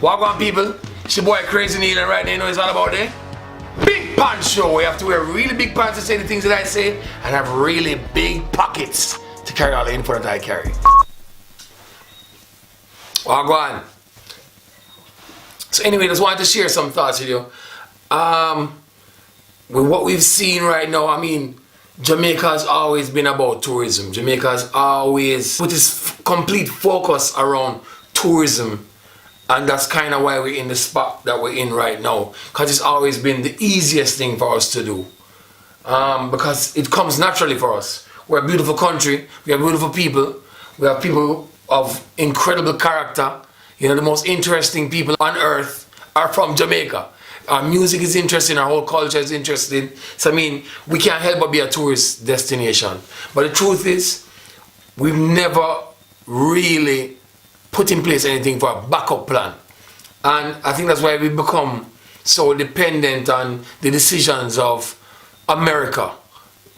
Walk on, people. It's your boy Crazy Neil, and right now you know it's all about the big pants show. We have to wear really big pants to say the things that I say and have really big pockets to carry all the info that I carry. Walk on. So anyway, just wanted to share some thoughts with you. With what we've seen right now, I mean, Jamaica has always been about tourism. Jamaica has always put its complete focus around tourism. And that's kind of why we're in the spot that we're in right now. Because it's always been the easiest thing for us to do. Because it comes naturally for us. We're a beautiful country. We have beautiful people. We have people of incredible character. You know, the most interesting people on earth are from Jamaica. Our music is interesting, our whole culture is interesting. So I mean, we can't help but be a tourist destination. But the truth is, we've never really put in place anything for a backup plan. And I think that's why we've become so dependent on the decisions of America,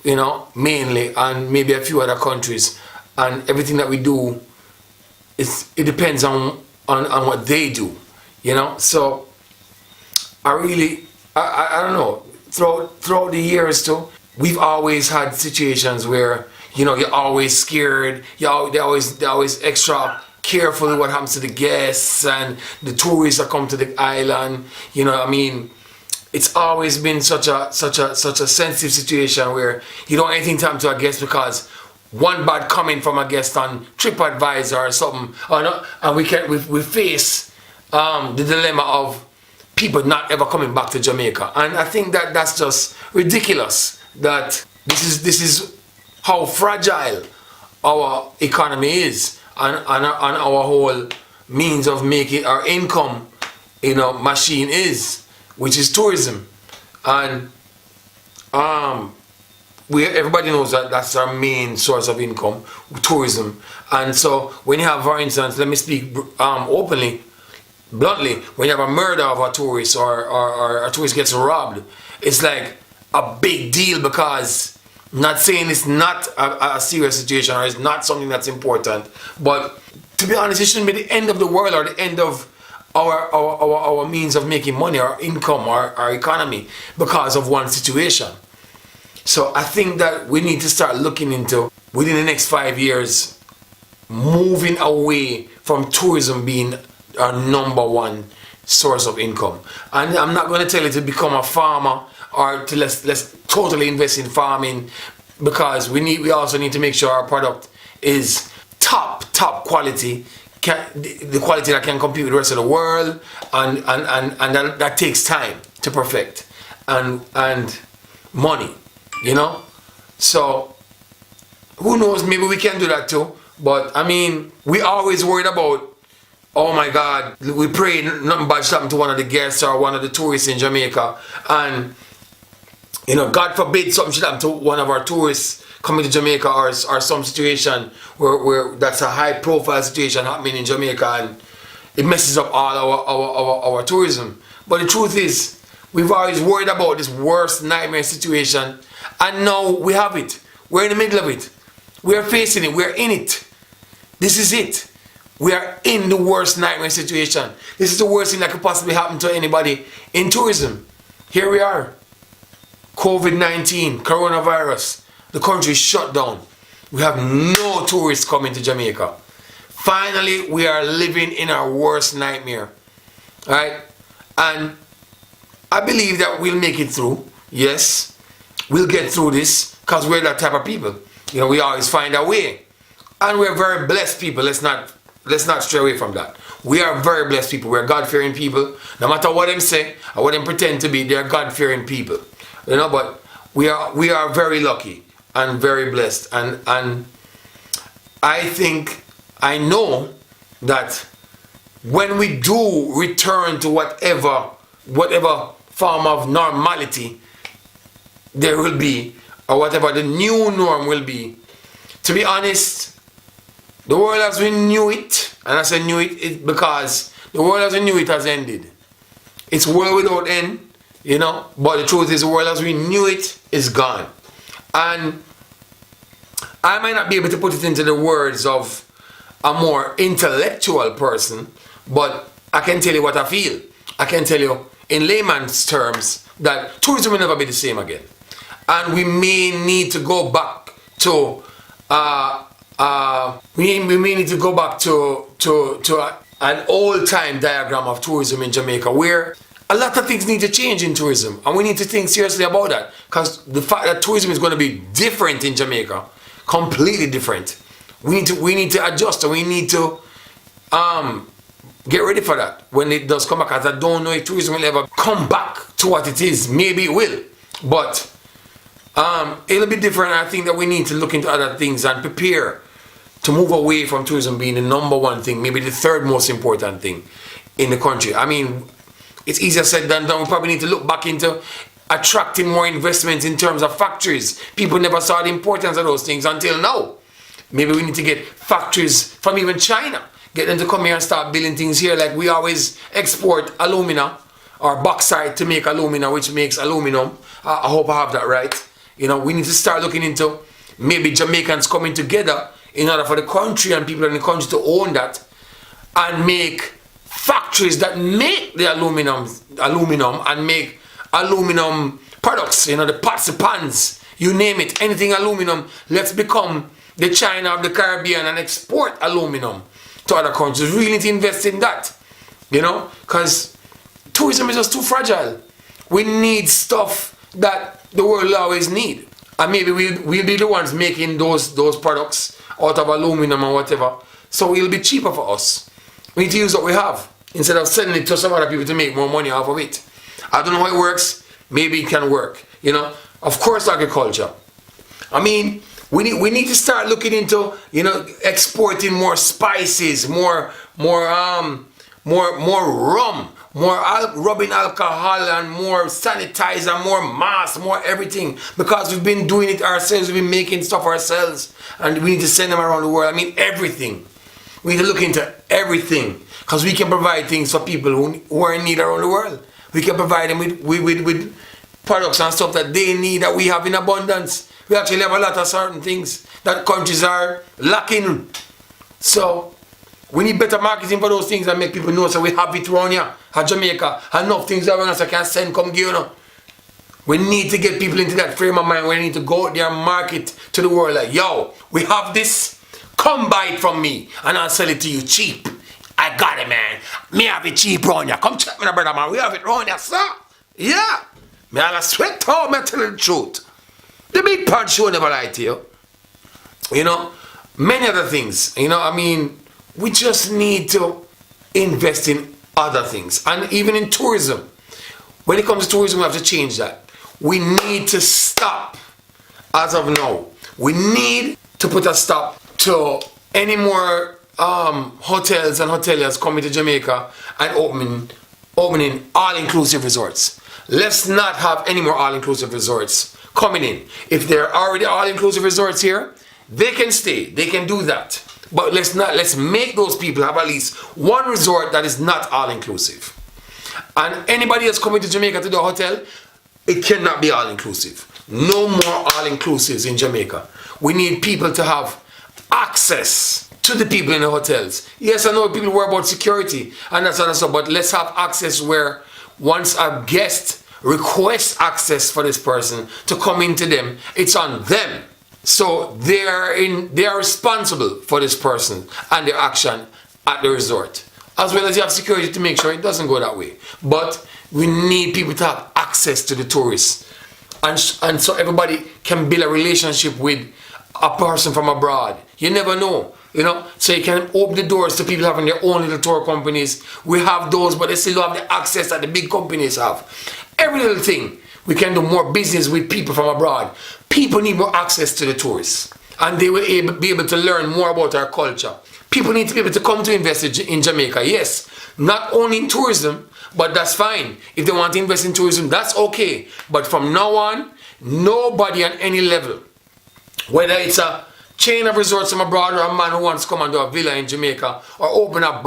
you know, mainly, and maybe a few other countries. And everything that we do, it depends on what they do, you know. So I don't know, throughout the years too, we've always had situations where, you know, you're always scared, they're always extra careful with what happens to the guests and the tourists that come to the island. You know, I mean, it's always been such a sensitive situation where you don't want anything to happen to a guest because one bad comment from a guest on TripAdvisor or something, and we face the dilemma of people not ever coming back to Jamaica. And I think that that's just ridiculous, that this is how fragile our economy is and our whole means of making our income, you know, machine is, which is tourism. And everybody knows that that's our main source of income, tourism. And so when you have, for instance, let me speak openly, bluntly, when you have a murder of a tourist or a tourist gets robbed, it's like a big deal, because not saying it's not a serious situation or it's not something that's important, but to be honest, it shouldn't be the end of the world or the end of our means of making money, our income, our economy, because of one situation. So I think that we need to start looking into, within the next 5 years, moving away from tourism being our number one source of income. And I'm not going to tell you to become a farmer or to let's totally invest in farming, because we also need to make sure our product is top quality, the quality that can compete with the rest of the world, and that takes time to perfect and money, you know. So who knows, maybe we can do that too. But I mean, we always worried about, oh my God, we pray nothing bad should happen to one of the guests or one of the tourists in Jamaica. And, you know, God forbid something should happen to one of our tourists coming to Jamaica, or some situation where that's a high profile situation happening in Jamaica, and it messes up all our tourism. But the truth is, we've always worried about this worst nightmare situation, and now we have it. We're in the middle of it. We're facing it. We're in it. This is it. We are in the worst nightmare situation. This is the worst thing that could possibly happen to anybody in tourism. Here we are. COVID-19, coronavirus. The country is shut down. We have no tourists coming to Jamaica. Finally, we are living in our worst nightmare. Alright? And I believe that we'll make it through. Yes. We'll get through this, because we're that type of people. You know, we always find a way. And we're very blessed people. Let's not stray away from that. We are very blessed people. We're God-fearing people. No matter what them say or what them pretend to be, they're God-fearing people. You know, but we are very lucky and very blessed. And I know that when we do return to whatever form of normality there will be, or whatever the new norm will be, to be honest, the world as we knew it, and I say knew it because the world as we knew it has ended. It's world without end, you know, but the truth is the world as we knew it is gone. And I might not be able to put it into the words of a more intellectual person, but I can tell you what I feel. I can tell you in layman's terms that tourism will never be the same again. And we may need to go back to we may need to go back to an old-time diagram of tourism in Jamaica, where a lot of things need to change in tourism, and we need to think seriously about that, because the fact that tourism is going to be different in Jamaica, completely different. We need to adjust, and we need to get ready for that when it does come back. As I don't know if tourism will ever come back to what it is. Maybe it will, but it'll be different. I think that we need to look into other things and prepare to move away from tourism being the number one thing, maybe the third most important thing in the country. I mean, it's easier said than done. We probably need to look back into attracting more investments in terms of factories. People never saw the importance of those things until now. Maybe we need to get factories from even China, get them to come here and start building things here. Like we always export alumina or bauxite to make alumina, which makes aluminum. I hope I have that right. You know, we need to start looking into maybe Jamaicans coming together in order for the country and people in the country to own that and make factories that make the aluminum and make aluminum products, you know, the pots, the pans, you name it, anything aluminum. Let's become the China of the Caribbean and export aluminum to other countries. We really need to invest in that, you know, because tourism is just too fragile. We need stuff that the world will always need, and maybe we'll be the ones making those products out of aluminum or whatever, so it'll be cheaper for us. We need to use what we have instead of sending it to some other people to make more money off of it. I don't know how it works. Maybe it can work, you know. Of course, agriculture. I mean, we need to start looking into, you know, exporting more spices, more rum, more rubbing alcohol, and more sanitizer, more masks, more everything, because we've been doing it ourselves. We've been making stuff ourselves, and we need to send them around the world. I mean, everything. We need to look into everything, because we can provide things for people who are in need around the world. We can provide them with products and stuff that they need, that we have in abundance. We actually have a lot of certain things that countries are lacking. So we need better marketing for those things and make people know, so we have it around here at Jamaica. Enough things around us I can send, come give, you know. We need to get people into that frame of mind where they need to go out there and market to the world like, yo, we have this, come buy it from me and I'll sell it to you cheap. I got it, man. Me have it cheap around here. Come check me, brother, man. We have it around here, sir. Yeah. Me I sweat out, me tell you the truth. The big part show never lie to you. You know, many other things. You know, I mean, we just need to invest in other things. And even in tourism. When it comes to tourism, we have to change that. We need to stop, as of now, we need to put a stop to any more hotels and hoteliers coming to Jamaica and opening all-inclusive resorts. Let's not have any more all-inclusive resorts coming in. If there are already all-inclusive resorts here, they can stay, they can do that. But let's make those people have at least one resort that is not all-inclusive. And anybody else coming to Jamaica to do a hotel, it cannot be all-inclusive. No more all-inclusives in Jamaica. We need people to have access to the people in the hotels. Yes, I know people worry about security and that sort of stuff, but let's have access where once a guest requests access for this person to come into them, it's on them. So they are responsible for this person and their action at the resort. As well as you have security to make sure it doesn't go that way. But we need people to have access to the tourists. And so everybody can build a relationship with a person from abroad. You never know, you know. So you can open the doors to people having their own little tour companies. We have those, but they still don't have the access that the big companies have. Every little thing. We can do more business with people from abroad. People need more access to the tourists. And they will be able to learn more about our culture. People need to be able to come to invest in Jamaica. Yes, not only in tourism, but that's fine. If they want to invest in tourism, that's okay. But from now on, nobody on any level, whether it's a chain of resorts from abroad or a man who wants to come and do a villa in Jamaica or open a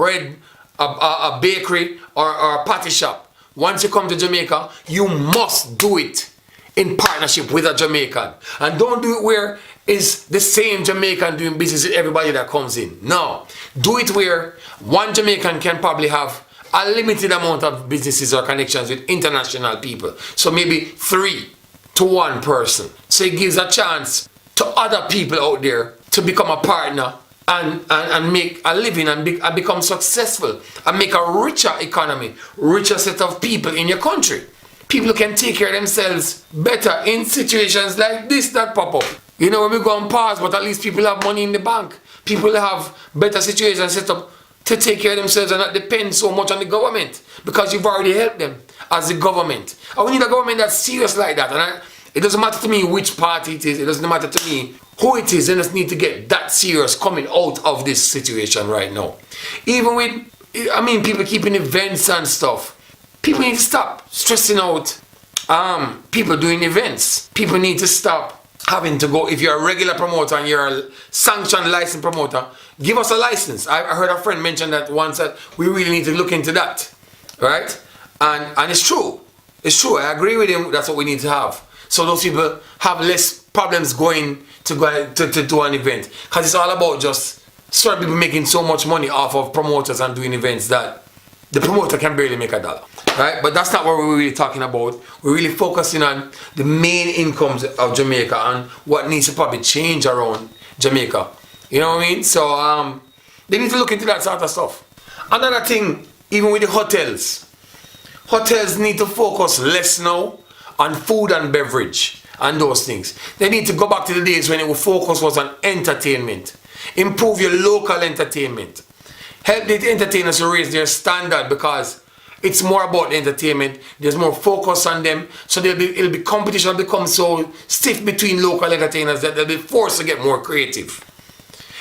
bakery or a patty shop, once you come to Jamaica, you must do it in partnership with a Jamaican. And don't do it where is the same Jamaican doing business with everybody that comes in. No. Do it where one Jamaican can probably have a limited amount of businesses or connections with international people. So maybe 3 to 1 person. So it gives a chance to other people out there to become a partner and make a living and become successful and make a richer economy, richer set of people in your country. People can take care of themselves better in situations like this that pop up. You know, when we go on pause, but at least people have money in the bank. People have better situations set up to take care of themselves and not depend so much on the government, because you've already helped them as the government. And we need a government that's serious like that. And it doesn't matter to me which party it is. It doesn't matter to me who it is. They just need to get that serious coming out of this situation right now. Even with, people keeping events and stuff. People need to stop stressing out people doing events. People need to stop having to go. If you're a regular promoter and you're a sanctioned licensed promoter, give us a license. I heard a friend mention that once, that we really need to look into that, right? And it's true. It's true. I agree with him. That's what we need to have. So those people have less problems going to do an event. Because it's all about just certain people making so much money off of promoters and doing events that the promoter can barely make $1. Right? But that's not what we're really talking about. We're really focusing on the main incomes of Jamaica and what needs to probably change around Jamaica. You know what I mean? So they need to look into that sort of stuff. Another thing, even with the hotels need to focus less now on food and beverage and those things. They need to go back to the days when the focus was on entertainment. Improve your local entertainment. Help the entertainers to raise their standard, because it's more about the entertainment. There's more focus on them. So it'll be competition will become so stiff between local entertainers that they'll be forced to get more creative.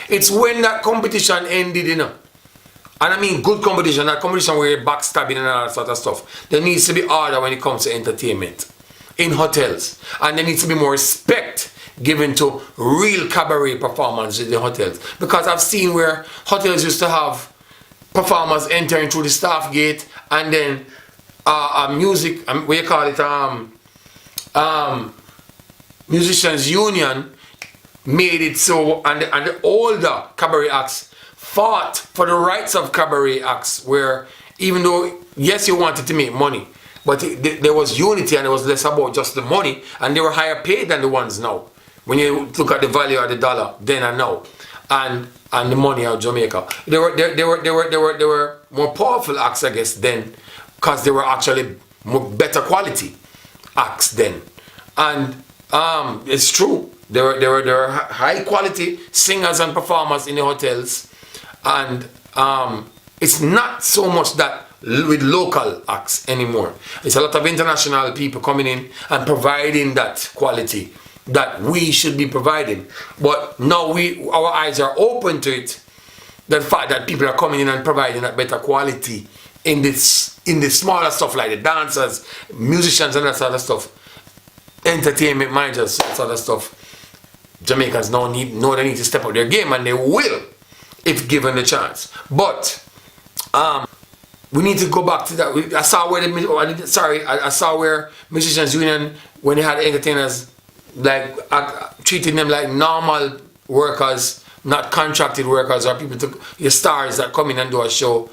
It's when that competition ended, and I mean good competition, not competition where you're backstabbing and all that sort of stuff. There needs to be order when it comes to entertainment in hotels. And there needs to be more respect given to real cabaret performance in the hotels. Because I've seen where hotels used to have performers entering through the staff gate, and then music, what you call it, musicians union made it so, and the older cabaret acts fought for the rights of cabaret acts, where even though, yes, you wanted to make money, but there was unity and it was less about just the money, and they were higher paid than the ones now. When you look at the value of the dollar then and now, and the money of Jamaica, they were more powerful acts, I guess, then, because they were actually better quality acts then. And it's true, there were high quality singers and performers in the hotels, and it's not so much that with local acts anymore. It's a lot of international people coming in and providing that quality that we should be providing. But now our eyes are open to it, the fact that people are coming in and providing that better quality in the smaller stuff like the dancers, musicians and that sort of stuff, entertainment managers, that sort of stuff. Jamaicans now know they need to step up their game, and they will if given the chance. But we need to go back to that. I saw where musicians union, when they had entertainers, like treating them like normal workers, not contracted workers, or people your stars that come in and do a show,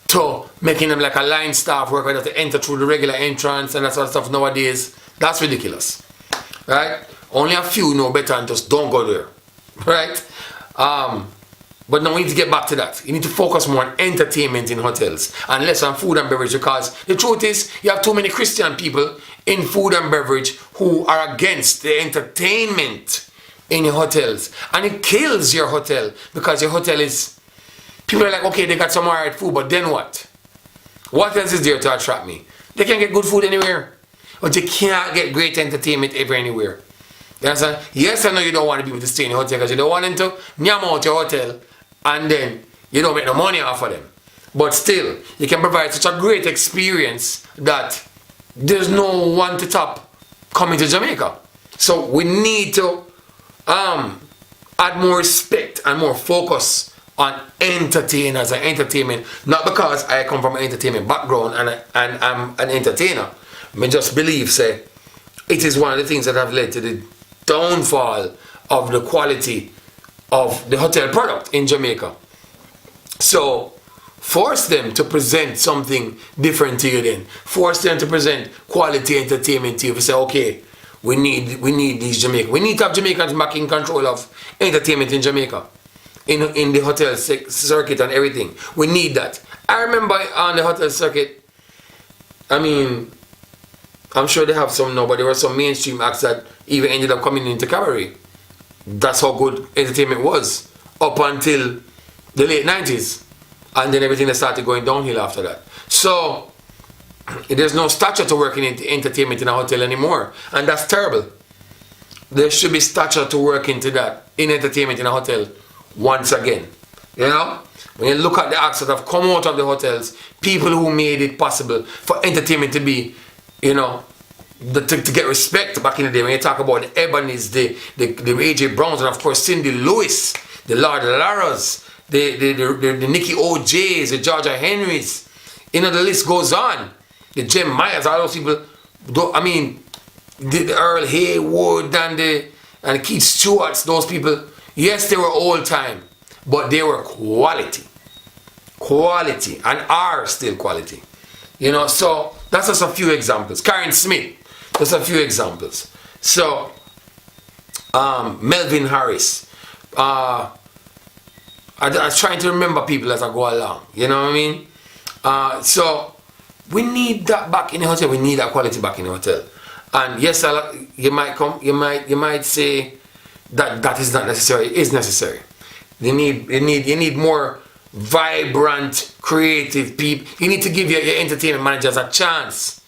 to making them like a line staff worker that to enter through the regular entrance and that sort of stuff nowadays. That's ridiculous, right? Only a few know better and just don't go there, right? But now we need to get back to that. You need to focus more on entertainment in hotels and less on food and beverage, because the truth is you have too many Christian people in food and beverage who are against the entertainment in your hotels, and it kills your hotel, because your hotel is, people are like, okay, they got some alright food, but then what? What else is there to attract me? They can get good food anywhere, but you can't get great entertainment ever anywhere. You understand? Yes, I know you don't want people to stay in your hotel because you don't want them to nyam out your hotel and then you don't make no money off of them. But still, you can provide such a great experience that there's no one to top coming to Jamaica. So we need to add more respect and more focus on entertainers and entertainment. Not because I come from an entertainment background and I'm an entertainer. I just believe, say, it is one of the things that have led to the downfall of the quality of the hotel product in Jamaica. So Force them to present something different to you then. Force them to present quality entertainment to you. We say, okay, we need these Jamaican. We need to have Jamaicans back in control of entertainment in Jamaica. In the hotel circuit and everything. We need that. I remember on the hotel circuit, I mean, I'm sure they have some now, but there were some mainstream acts that even ended up coming into cabaret. That's how good entertainment was up until the late 90s. And then everything that started going downhill after that. So, there's no stature to work in entertainment in a hotel anymore. And that's terrible. There should be stature to work into that in entertainment in a hotel once again. You know? When you look at the acts that have come out of the hotels, people who made it possible for entertainment to be, you know, to get respect back in the day. When you talk about the Ebonies, the AJ Browns, and of course Cindy Lewis, the Lord Laras, the Nikki OJs, the Georgia Henrys, you know, the list goes on. The Jem Myers, all those people, I mean, the Earl Haywood and the Keith Stewarts, those people, yes, they were old time, but they were quality. Quality, and are still quality. You know, so that's just a few examples. Karen Smith, just a few examples. So, Melvin Harris, I was trying to remember people as I go along. You know what I mean? So we need that back in the hotel. We need that quality back in the hotel. And yes, you might say that is not necessary. It is necessary. You need more vibrant, creative people. You need to give your entertainment managers a chance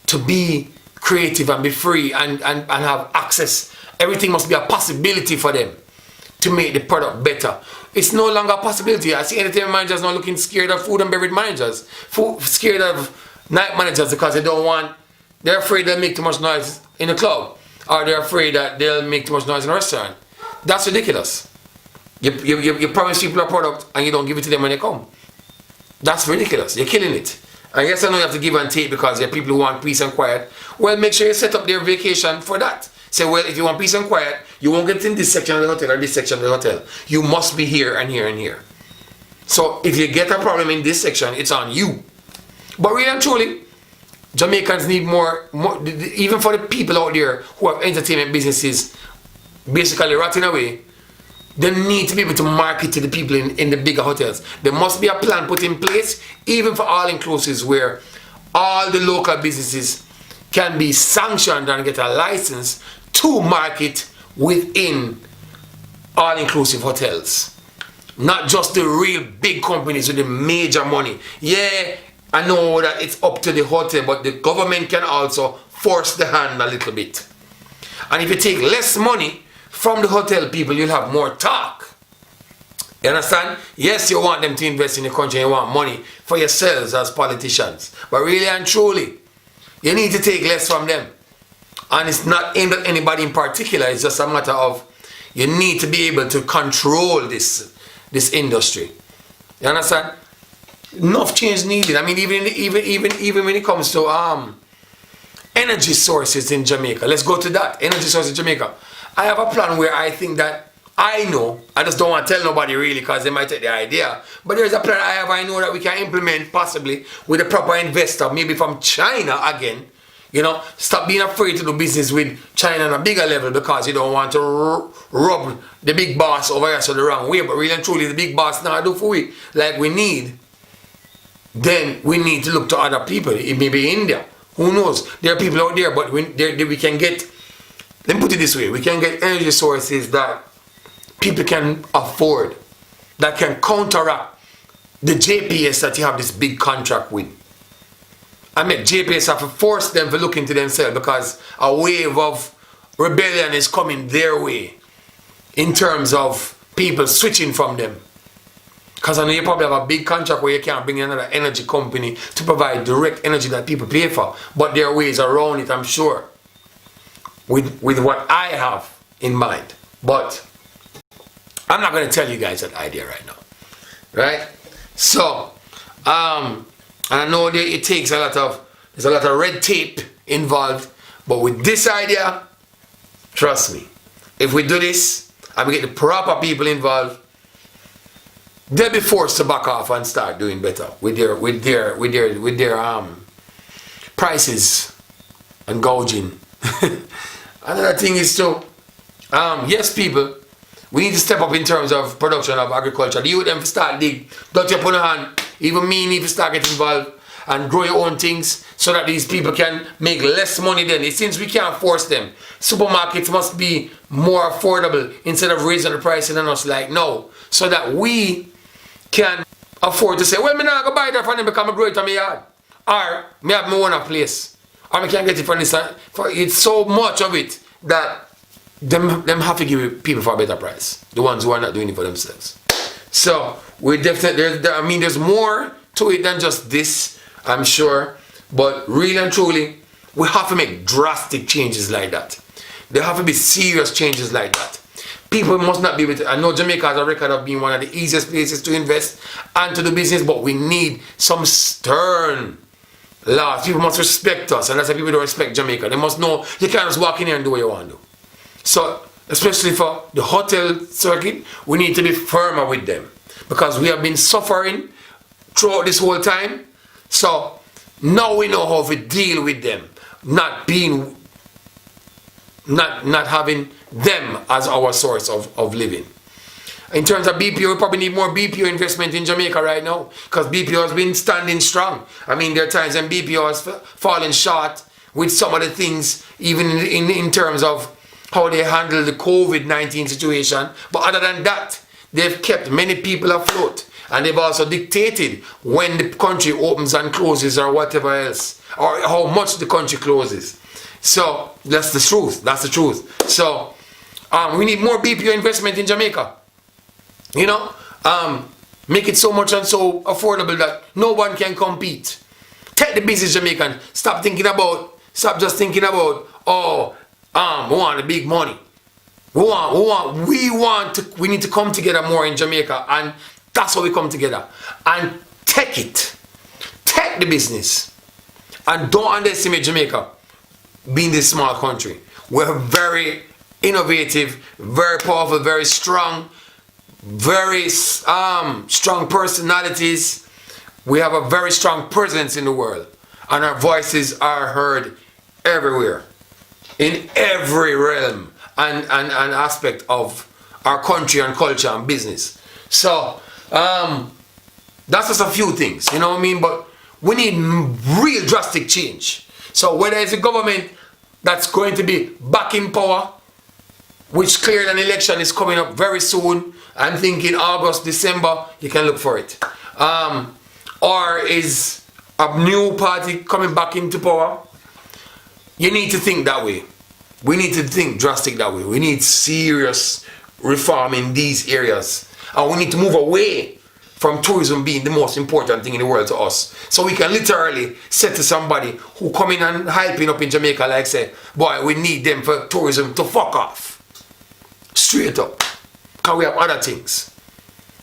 to be creative and be free and have access. Everything must be a possibility for them to make the product better. It's no longer a possibility. I see entertainment managers now looking scared of food and beverage managers. Scared of night managers because they're afraid they'll make too much noise in the club. Or they're afraid that they'll make too much noise in a restaurant. That's ridiculous. You promise people a product and you don't give it to them when they come. That's ridiculous. You're killing it. And yes, I know you have to give and take because there are people who want peace and quiet. Well, make sure you set up their vacation for that. Say, well, if you want peace and quiet, you won't get in this section of the hotel or this section of the hotel. You must be here and here and here. So if you get a problem in this section, it's on you. But really and truly, Jamaicans need more, even for the people out there who have entertainment businesses basically rotting away, they need to be able to market to the people in the bigger hotels. There must be a plan put in place, even for all-inclusives, where all the local businesses can be sanctioned and get a license to market within all-inclusive hotels. Not just the real big companies with the major money. Yeah, I know that it's up to the hotel, but the government can also force the hand a little bit. And if you take less money from the hotel people, you'll have more talk. You understand? Yes, you want them to invest in the country and you want money for yourselves as politicians. But really and truly, you need to take less from them. And it's not aimed at anybody in particular. It's just a matter of you need to be able to control this industry. You understand? Enough change needed. I mean, even when it comes to energy sources in Jamaica. Let's go to that. Energy sources in Jamaica. I have a plan where I think that I know. I just don't want to tell nobody really because they might take the idea. But there's a plan I know that we can implement possibly with a proper investor, maybe from China again. You know, stop being afraid to do business with China on a bigger level because you don't want to rub the big boss over here so the wrong way. But really and truly, the big boss now do for we like we need. Then we need to look to other people. It may be India. Who knows? There are people out there, but we can get. Let me put it this way: we can get energy sources that people can afford, that can counteract the JPS that you have this big contract with. I mean, JPS have to force them to look into themselves because a wave of rebellion is coming their way in terms of people switching from them. Because I know you probably have a big contract where you can't bring in another energy company to provide direct energy that people pay for. But there are ways around it, I'm sure, with what I have in mind. But I'm not going to tell you guys that idea right now. Right? So, and I know that it takes there's a lot of red tape involved, but with this idea, trust me, if we do this and we get the proper people involved, they'll be forced to back off and start doing better with their prices and gouging. Another thing is too, yes, people, we need to step up in terms of production of agriculture. The youth them start dig, don't you put a hand, even me need to start getting involved and grow your own things so that these people can make less money then. Since we can't force them, supermarkets must be more affordable instead of raising the price on us like no, so that we can afford to say, well, me not go buy that from them because I grow it on my yard. Or me have my own place. Or I can't get it from this. It's so much of it that them have to give it people for a better price. The ones who are not doing it for themselves. So we definitely, there's more to it than just this, I'm sure. But really and truly, we have to make drastic changes like that. There have to be serious changes like that. People must not be able to, I know Jamaica has a record of being one of the easiest places to invest and to do business, but we need some stern laws. People must respect us, and that's why people don't respect Jamaica. They must know you can't just walk in here and do what you want to do. So, especially for the hotel circuit, we need to be firmer with them because we have been suffering throughout this whole time. So, now we know how to deal with them, not having them as our source of living. In terms of BPO, we probably need more BPO investment in Jamaica right now because BPO has been standing strong. There are times when BPO has fallen short with some of the things, even in terms of how they handle the COVID-19 situation. But other than that, they've kept many people afloat, and they've also dictated when the country opens and closes or whatever else, or how much the country closes. So that's the truth. That's the truth. So we need more BPO investment in Jamaica. Make it so much and so affordable that no one can compete. Take the business, Jamaican. Stop just thinking about, we want the big money. We need to come together more in Jamaica, and that's how we come together. And take the business. And don't underestimate Jamaica being this small country. We're very innovative, very powerful, very strong, very strong personalities. We have a very strong presence in the world, and our voices are heard everywhere, in every realm and aspect of our country and culture and business. So that's just a few things, but we need real drastic change. So whether it's a government that's going to be back in power, which cleared an election is coming up very soon, I'm thinking August, December, you can look for it. Or is a new party coming back into power? You need to think that way. We need to think drastic that way. We need serious reform in these areas. And we need to move away from tourism being the most important thing in the world to us. So we can literally say to somebody who come in and hyping up in Jamaica, like say, boy, we need them for tourism to fuck off. Straight up. Because we have other things.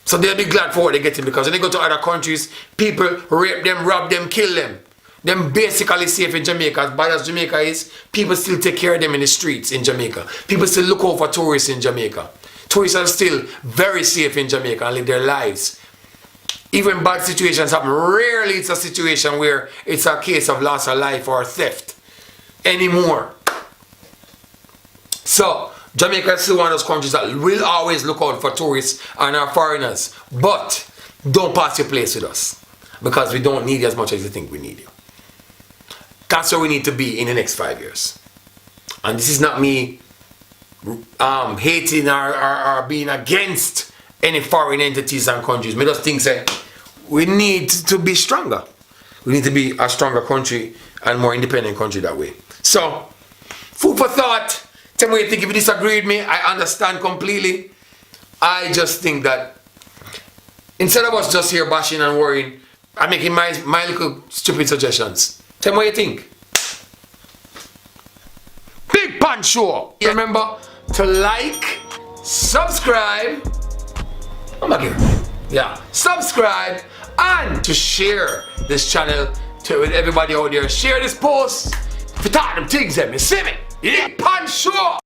So they'll be glad for what they're getting, because when they go to other countries, people rape them, rob them, kill them. Them basically safe in Jamaica. As bad as Jamaica is, people still take care of them in the streets in Jamaica. People still look out for tourists in Jamaica. Tourists are still very safe in Jamaica and live their lives. Even bad situations happen. Rarely it's a situation where it's a case of loss of life or theft anymore. So Jamaica is still one of those countries that will always look out for tourists and our foreigners. But don't pass your place with us, because we don't need you as much as you think we need you. That's where we need to be in the next 5 years. And this is not me hating or being against any foreign entities and countries. I just think that we need to be stronger. We need to be a stronger country and more independent country that way. So, food for thought. Tell me what you think. If you disagree with me, I understand completely. I just think that instead of us just here bashing and worrying, I'm making my little stupid suggestions. Tell me what you think. Big Pan Show. Remember to like, subscribe. I'm back here. Yeah, subscribe and to share this channel with everybody out there. Share this post. If you thought them things, you see me. Big Pan Show.